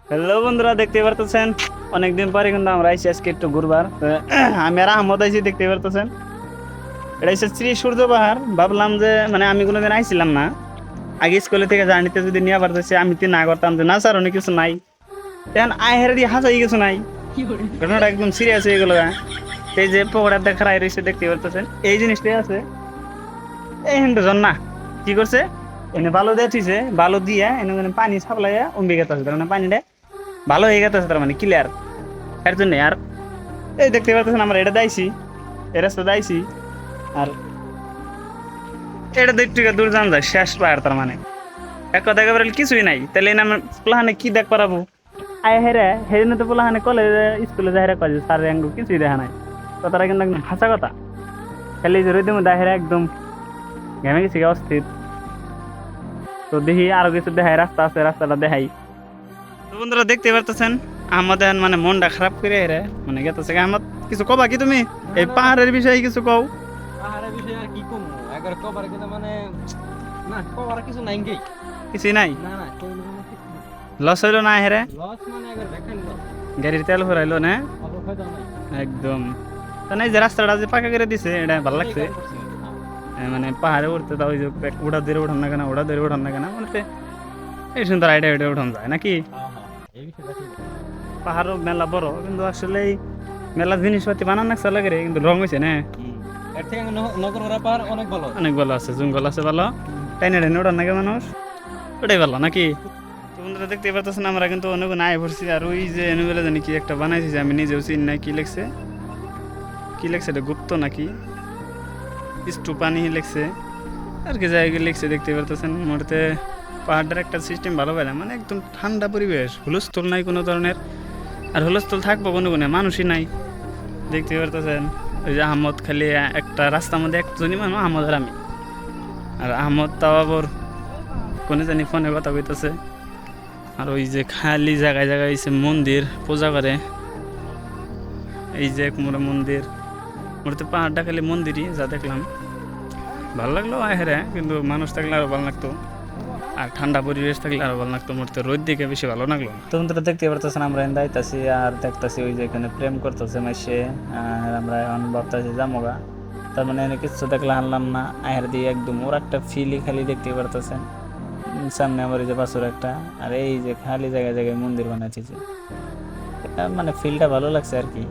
Hello বন্ধুরা, দেখতে পারতেছেন অনেকদিন পরে কিন্তু আমরা আইসি আজকে একটু ঘুরবার। তো আমি আর আহমদ আইসি, দেখতে পারতেছেন এটা হচ্ছে শ্রী সূর্য পাহাড়। ভাবলাম যে মানে আমি কোনোদিন আইছিলাম না আগে, স্কুলে থেকে জার্নিতে যদি নিয়ে পারতেছি আমি তো না করতাম যে না স্যার অনেক কিছু নাই, এখন আয় হেরে দিয়ে হাসাই কিছু নাই, ঘটনাটা একদম সিরিয়াস হয়ে গেল। এই যে পকোড়ার দেখা রায় রয়েছে দেখতে পারতেছেন, এই জিনিসটাই আছে। এই হিন্দু জন না কি করছে, এনে বালু দিয়ে থুইছে, বালু দিয়ে এনে মানে পানি সাপ্লাইয়া উম্বি গেছে, তার মানে পানিটা ভালো হয়ে গেছে, তার মানে ক্লিয়ার। এর জন্য আর এই দেখতে পাচ্ছেন আমরা এটা দাইছি, এই রাস্তা দাইছি। আর এটা দেখতে দূর যান যায় শেষ পাহাড়, তার মানে এক কথা একেবারে কিছুই নাই। তাহলে এনে আমার পোলাহানে কি দেখ পারাবো, আয় হেরে হেদিন তো পোলাহানে কলেজে স্কুলে যাই হেরে কলেজ স্যার আঙ্গু কিছুই দেখা নাই। কথাটা কিন্তু একদম হাসা কথা। খালি যে রোদের মধ্যে হেরে একদম ঘেমে গেছি অস্থির। তো দেখি আরো কিছু দেখাই, রাস্তা আছে রাস্তাটা দেখাই। তো বন্ধুরা দেখতে পারতেছেন আমাদের মানে মনটা খারাপ করে হেরে মানে গেতেছে। আহমদ কিছু কবা কি তুমি এই পাহাড়ের বিষয়ে কিছু কও? পাহাড়ের বিষয়ে আর কি কমু, একবার কবার কিন্তু মানে না কবার কিছু নাই গেই। কিছুই নাই, না না কোনো কিছু নাই। লস হইলো না হেরে? লস মানে একবার দেখেন লস, গাড়ির তেল ভরাইলো না অল্প ফায়দা নাই। একদম। তো এই যে রাস্তাটা যে পাকা করে দিছে এটা ভালো লাগছে। এই কাজ করছি কিন্তু, হ্যাঁ। মানে পাহাড়ে উঠতে তাও ওই যে উড়া ধরে উঠান না কেন, উড়া ধরে উঠান না কেন, মানে এই সুন্দর আইডিয়া আইডিয়া উঠান যায় নাকি? হ্যাঁ, হ্যাঁ, এই বিষয়টা ঠিক আছে। পাহাড়ও মেলা বড়, কিন্তু আসলে এই মেলা জিনিসপাতি বানান লাগছে লাগে রে, কিন্তু রং হয়েছে না এর থেকে নগর ওরা পাহাড় অনেক ভালো। অনেক ভালো আছে, জঙ্গল আছে ভালো, টাইনে টাইনে ওঠান নাকি মানুষ, ওটাই ভালো নাকি? তো বন্ধুরা দেখতে পাচ্ছেন আমরা কিন্তু অনেক আয় ভরছি। আর ওই যে এনুবেলে জানি কি একটা বানাইছি যে আমি নিজেও চিনি না, কি লেখছে কি লেখছে, এটা গুপ্ত নাকি স্টুপানি লেখছে আর কি জায়গায় লিখছে দেখতে পারতেছেন। মোটতে পাহাড়টার একটা সিস্টেম ভালো পেলাম, মানে একদম ঠান্ডা পরিবেশ, হুলস্থুল নাই কোনো ধরনের। আর হুলস্থুল থাকবো কোনো কোনো মানুষই নাই দেখতে পারতেছেন। ওই যে আহমদ খালি একটা রাস্তার মধ্যে একজনই মানুষ, আহমদ আর আমি। আর আহমদ তাও আবার কোনে জানি ফোনে কথা কইতেছে। আর ওই যে খালি জায়গায় জায়গায় হয়েছে মন্দির পূজা করে, এই যে এক মোড়ে মন্দির, মোড়তে পাহাড়টা খালি মন্দিরই যা দেখলাম। ভালো লাগলো হেরে, কিন্তু মানুষ থাকলে আরো ভালো লাগতো, আর ঠান্ডা পরিবেশ থাকলে আরো ভালো লাগতো। মোটতে রোদ দিকে বেশি ভালো লাগলো। তো বন্ধুরা দেখতে পারতেছেন আমরা দাইতাছি আর দেখতাছি ওই যে এখানে প্রেম করতেছে মাইসে। আর আমরা এখন ভাবতেছি জামগা, তার মানে এনে কিছু দেখলে আনলাম না, আয়ের দিয়ে একদম ওর একটা ফিলি খালি দেখতে পারতেছেন। সামনে আমার এই যে বাসুর একটা, আর এই যে খালি জায়গায় জায়গায় মন্দির বানাচ্ছে, মানে ফিলটা ভালো লাগছে আর কি,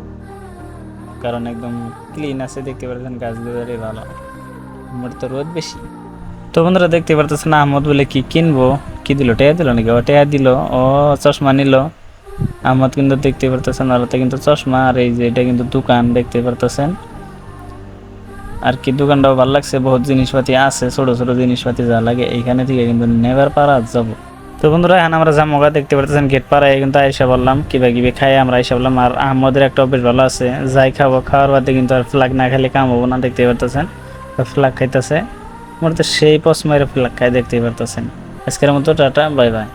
কারণ একদম ক্লিন আছে দেখতে পাচ্ছেন, গাছগুলো ভালো, মোট তো রোদ বেশি। তো বন্ধুরা দেখতে পারতেছেন আহমদ বলে কি কিনবো, কি দিল, টেয়া দিল নাকি? ও টেয়া দিল, ও চশমা নিল। আহমদ কিন্তু দেখতে পারতেছেন আলোতে কিন্তু চশমা, আর এই যে এটা কিন্তু দোকান দেখতে পারতেছেন। আর কি দোকানটাও ভালো লাগছে, বহুত জিনিসপাতি আছে, ছোট ছোট জিনিসপাতি যা লাগে এইখানে থেকে কিন্তু নেবার পারা যাব। তো বন্ধুরা এখন আমরা জামগা দেখতে পারতেছেন গেট পাড়ায় কিন্তু আইসা বললাম কিবা কিবি খাই আমরা আইসা বললাম। আর আহমদের একটা অভ্যেস ভালো আছে, যাই খাবো, খাওয়ার বাদে কিন্তু আর ফ্লাগ না খেলে কাম হবো না দেখতে পারতেছেন। ফ্লাগ খাইতেছে, মোট সেই পস মেরে ফ্লাগ খাই দেখতে পারতেছেন। আজকের মতো টাটা, বাই বাই।